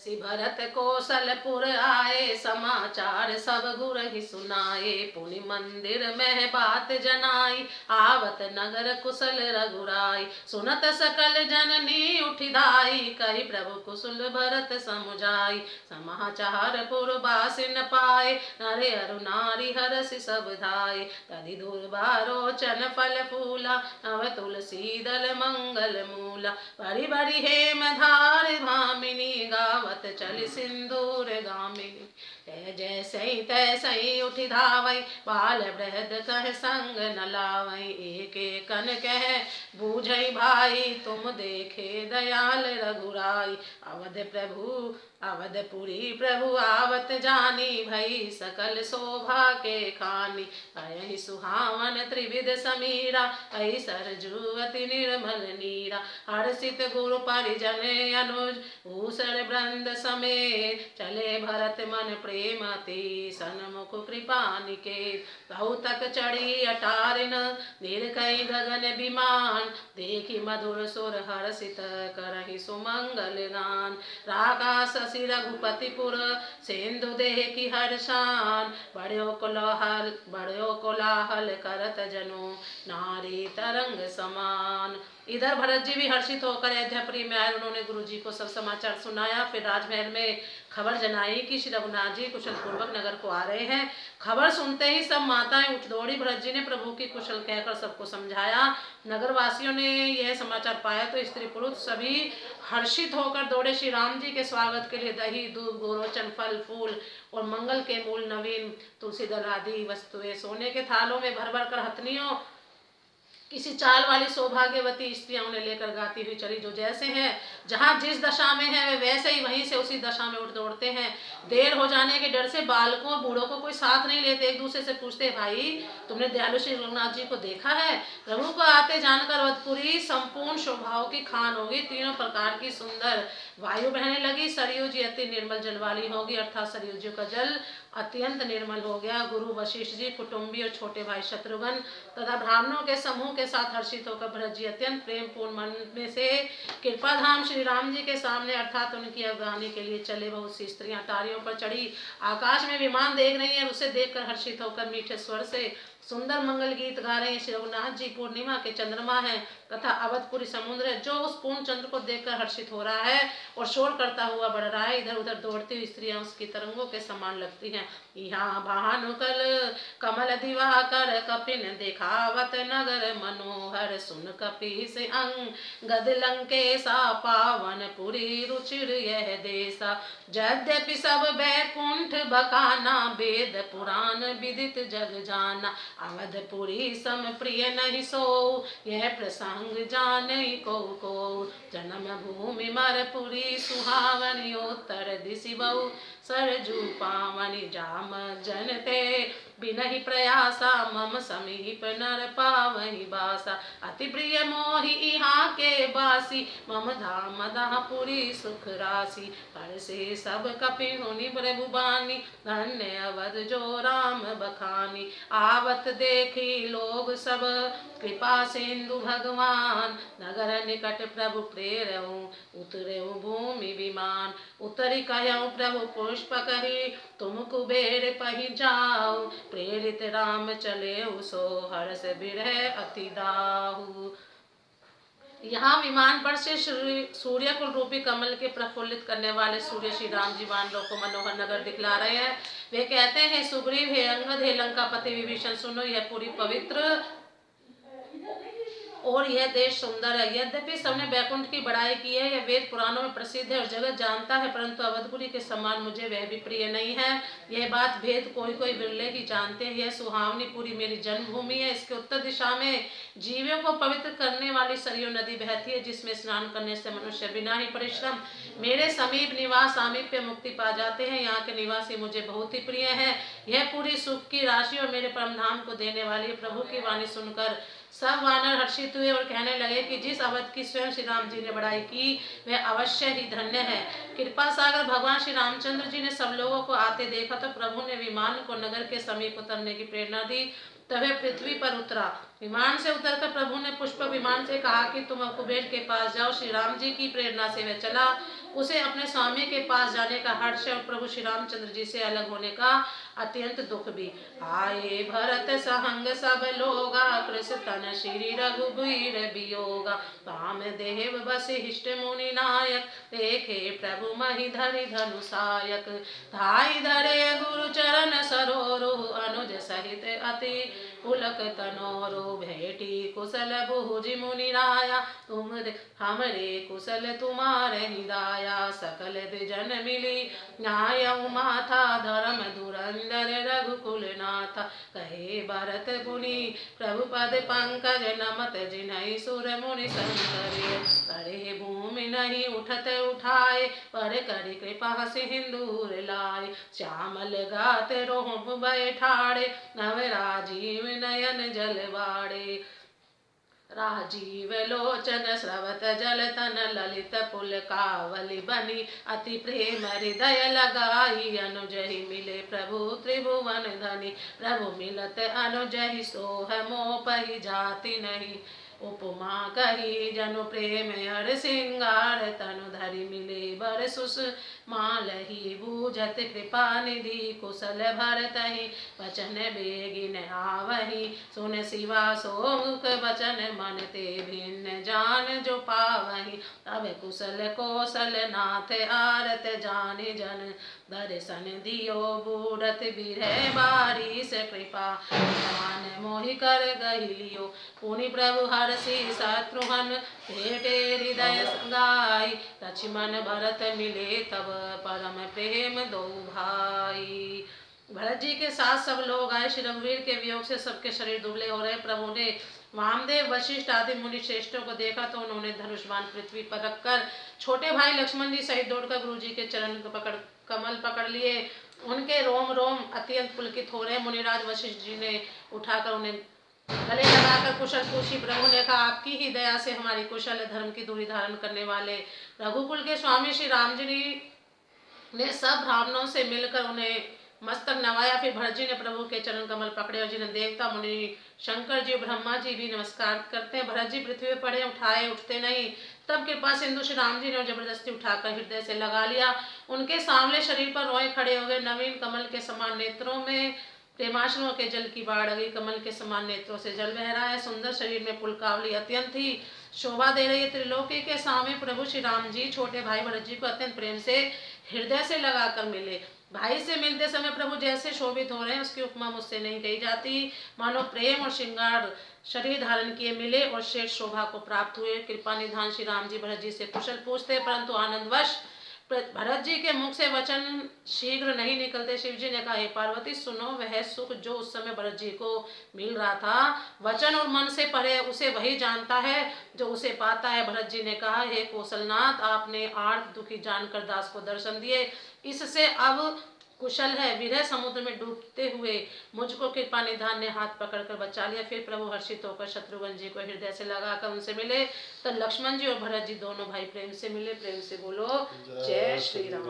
ऋषि भरत कौशलपुर आए, समाचार सब गुर ही सुनाए। पुनि मंदिर में बात जनाई, आवत नगर कुशल रघुराई। सुनत सकल जननी उठिधाई, कही प्रभु कुशल भरत समुझाई। समाचार पुरवासिन पाए, नरे अरु नारी हरषि सब धाय। तदि दुर्वारोचन फल फूला, नव तुलसी दल मंगल मूला। बड़ी बड़ी हेम धार भामिनी, गावत चली सिंदूर गामिनी। तै जैसई तैसई उठि धावई, बाल वृहद कह संग न लावई। एक कन कह बूझई भाई, तुम देखे दयाल रघुराई। अवधपुरी प्रभु आवत जानी, भई सकल शोभा के खानी। अयहि सुहावन त्रिविध समीरा, अहि सरजूवति निर्मल नीरा। हर्षित गुरु परिजन अनुज, भूषण वृंद समेत। चले भरत मन प्रेम अति, सन्मुख कृपा निकेत। तहु तक चढ़ी अटारिन, निरखई गगन विमान। देखी मधुर सुर हर्षित, करहि सुमंगल गान। रागा शशि रघुपतिपुर, सिंधु देखी हर्षान। बड़ो कोलाहल करत जनु, नारी तरंग समान। इधर भरत जी भी हर्षित होकर अयोध्यापुरी में आए। उन्होंने गुरु जी को सब समाचार सुनाया। फिर राजमहल में खबर जनाई कि श्री रघुनाथ जी कुशल पूर्वक नगर को आ रहे हैं। खबर सुनते ही सब माताएं उठ दौड़ी। भरत जी ने प्रभु की कुशल कहकर सबको समझाया। नगर वासियों ने यह समाचार पाया तो स्त्री पुरुष सभी हर्षित होकर दौड़े। श्री राम जी के स्वागत के लिए दही दूध गोरोचन फल फूल और मंगल के मूल नवीन तुलसी दल आदि वस्तुएं सोने के थालों में भर भर कर हथनियों किसी चाल वाली सौभाग्यवती स्त्रियां उन्हें लेकर गाती हुई चली। जो जैसे हैं, जहाँ जिस दशा में है वे वैसे ही वहीं से उसी दशा में उठ दौड़ते हैं। देर हो जाने के डर से बालकों और बूढ़ों को कोई साथ नहीं लेते। एक दूसरे से पूछते, भाई तुमने दयालु श्री रघुनाथ जी को देखा है? प्रभु को आते जानकर अवधपुरी संपूर्ण शोभाओं की खान होगी। तीनों प्रकार की सुंदर वायु बहने लगी। सरयू जी अति निर्मल जल वाली होगी, अर्थात सरयू जी का जल अत्यंत निर्मल हो गया। गुरु वशिष्ठ जी, कुटुंबी और छोटे भाई शत्रुघ्न तथा ब्राह्मणों के समूह के साथ हर्षित होकर भरत जी अत्यंत प्रेम पूर्ण मन में से कृपा धाम श्री राम जी के सामने अर्थात उनकी अवगाहनी के लिए चले। बहुत सी स्त्रियां टारियों पर चढ़ी आकाश में विमान देख रही हैं। उसे देखकर हर्षित होकर मीठे स्वर से सुंदर मंगल गीत गा रहे हैं। श्री रघुनाथ जी पूर्णिमा के चंद्रमा हैं तथा अवधपुरी समुद्र है, जो उस पूर्ण चंद्र को देखकर हर्षित हो रहा है और शोर करता हुआ बढ़ रहा है। इधर उधर दौड़ती हुई स्त्रियां उसकी तरंगों के समान लगती हैं। यहाँ भानुकल कमल दिवाकर, कपिन दिखावत नगर मनोहर। सुन कपीस अंगद लंकेशा, पावन पुरी रुचिर यह देशा। यद्यपि सब बैकुंठ बखाना, वेद पुराण विदित जग जाना। अवधपुरी सम प्रिय नहीं सो, यह प्रसंग जाने को। जन्म भूमि मरपुरी सुहावनी, उत्तर दिशि बहु सरजू पावनी। जाम जनते बिनहि प्रयासा, मम समीप नर पावहि बासा। अति प्रिय मोहि इहाँ के बासी, मम धाम दाहपुरी सुख राशि। हर से सब कपि मुनि प्रभु बानी, धन्य अवध जो राम बखानी। आवत देखी लोग सब कृपा सिंधु भगवान, नगर निकट प्रभु प्रेरऊ, उतरऊ भूमि विमान। उतरि कहऊँ प्रभु पुष्प कही, तुम कुबेर पहि जाऊ। प्रेरित राम चले सो, हर्ष बिरह अति दाहु। यहाँ विमान पर से सूर्य कुल रूपी कमल के प्रफुल्लित करने वाले सूर्य श्री राम जी वानरों को मनोहर नगर दिखला रहे हैं। वे कहते हैं, सुग्रीव हे अंगद हे लंकापति विभीषण, सुनो यह पूरी पवित्र और यह देश सुंदर है। यद्यपि सबने बैकुंठ की बड़ाई की है, यह वेद पुराणों में प्रसिद्ध है और जगत जानता है, परंतु अवधपुरी के समान मुझे वह भी प्रिय नहीं है। यह बात भेद कोई कोई बिरले ही जानते हैं। यह सुहावनी पुरी मेरी जन्मभूमि है। इसके उत्तर दिशा में जीवों को पवित्र करने वाली सरयू नदी बहती है, जिसमें स्नान करने से मनुष्य बिना ही परिश्रम मेरे समीप निवास सामीप्य मुक्ति पा जाते हैं। यहाँ के निवासी मुझे बहुत ही प्रिय है। यह पूरी सुख की राशि और मेरे परम धाम को देने वाली प्रभु की वाणी सुनकर सब वानर हर्षित हुए और कहने लगे कि जिस अवध की स्वयं श्री राम जी ने बड़ाई की वह अवश्य ही धन्य है। कृपा सागर भगवान श्री रामचंद्र जी ने सब लोगों को आते देखा तो प्रभु ने विमान को नगर के समीप उतरने की प्रेरणा दी तब वह पृथ्वी पर उतरा। विमान से उतरकर प्रभु ने पुष्पक विमान से कहा कि तुम अब कुबेर के पास जाओ। श्री राम जी की प्रेरणा से वह चला। उसे अपने स्वामी के पास जाने का हर्ष और प्रभु श्री रामचंद्र जी से अलग होने का अत्यंत दुख भी। आए भरत सहंग सब लोगा, कृष तन श्री रघुबीर वियोगा। राम देव वशिष्ठ मुनि नायक, देखे प्रभु महि धरि धनुषायक। धाई धरे गुरु चरण सरोरु, अनुज सहित अति पुलक तनोरो। भेटी कुशल भुजि मुनि राया, तुम हमरे कुशल तुम्हारे निदाया। सकल द्विजन मिली न्याय माथा, धर्म धुरंधर रघुकुल नाथा। कहे भरत मुनि प्रभु पद पंकज, नमत जिन्है सुर मुनि शंकर। करे भूमि नहीं उठत उठाए, पर करि कृपा सिंदूर लाए। श्यामल गात रोम बैठाड़े, नव राजीव नयन जल बाड़े। राजीव लोचन स्रवत जल तन, ललित पुल कावली बनी। अति प्रेम हृदय लगाई, अनुजहि मिले प्रभु त्रिभुवन धनी। प्रभु मिलत अनुजहि सोह मोपहि, जाति नहीं उपमा कही। जनु प्रेम हर सिंगार, तनु धरि मिले बर सुस मालही। बूझत कृपा निधि कुशल भरतहि, वचन बेगिन आवही। सुन शिवा सोमुख वचन, मन ते भिन्न जान जो पावही। तब कुशल कौशल नाथ आरत, जाने जन दर्शन दियो। बूढ़त बिरह बारी से कृपा, मान मोहि कर गहि लियो। पुनि प्रभु हरषि शत्रुघ्न, भेटे हृदय संगाई। लक्ष्मण भरत मिले तब, परम प्रेम दो भाई। भरत जी के साथ सब लोग आए। श्री रघुवीर के वियोग से सबके शरीर दुबले हो रहे। प्रभु ने वामदेव वशिष्ठ आदि मुनि श्रेष्ठों को देखा तो उन्होंने धनुष्मान पृथ्वी पर रखकर छोटे भाई लक्ष्मण जी सहित दौड़कर गुरु जी के चरण कमल पकड़ लिए। उनके रोम रोम अत्यंत पुलकित हो रहे। मुनिराज वशिष्ठ जी ने उठाकर उन्हें गले लगाकर कुशल पूछी। प्रभु ने कहा, आपकी ही दया से हमारी कुशल धर्म की दूरी धारण करने वाले रघुकुल के स्वामी श्री राम जी ने सब ब्राह्मणों से मिलकर उन्हें मस्तक नवाया। फिर भरत जी ने प्रभु के चरण कमल पकड़े और जिन्हें देवता मुनि शंकर जी ब्रह्मा जी भी नमस्कार करते हैं। भरत जी पृथ्वी पर पड़े, उठाए उठते नहीं। तब कृपा सिंधु श्री राम जी ने जबरदस्ती उठाकर हृदय से लगा लिया। उनके सांवले शरीर पर रोए खड़े हो गए। नवीन कमल के समान नेत्रों में प्रेमाश्रुओं के जल की बाढ़ आ गई। कमल के समान नेत्रों से जल बह रहा है। सुंदर शरीर में पुलकावली अत्यंत ही शोभा दे रही है। त्रिलोकी के सामने प्रभु श्री राम जी छोटे भाई भरत जी को अत्यंत प्रेम से हृदय से लगाकर मिले। भाई से मिलते समय प्रभु जैसे शोभित हो रहे हैं, उसकी उपमा मुझसे नहीं कही जाती। मानो प्रेम और श्रृंगार शरीर धारण किए मिले और श्रेष्ठ शोभा को प्राप्त हुए। कृपा निधान श्री राम जी भरत जी से कुशल पूछते, परंतु आनंदवश भरत जी के मुख से वचन शीघ्र नहीं निकलते। शिव जी ने कहा, हे पार्वती सुनो, वह सुख जो उस समय भरत जी को मिल रहा था, वचन और मन से परे उसे वही जानता है जो उसे पाता है। भरत जी ने कहा, हे कौशलनाथ, आपने आर्त दुखी जानकर दास को दर्शन दिए, इससे अब कुशल है। विरह समुद्र में डूबते हुए मुझको कृपा निधान ने हाथ पकड़कर बचा लिया। फिर प्रभु हर्षित होकर शत्रुघ्न जी को हृदय से लगाकर उनसे मिले। तो लक्ष्मण जी और भरत जी दोनों भाई प्रेम से मिले। प्रेम से बोलो जय श्री राम।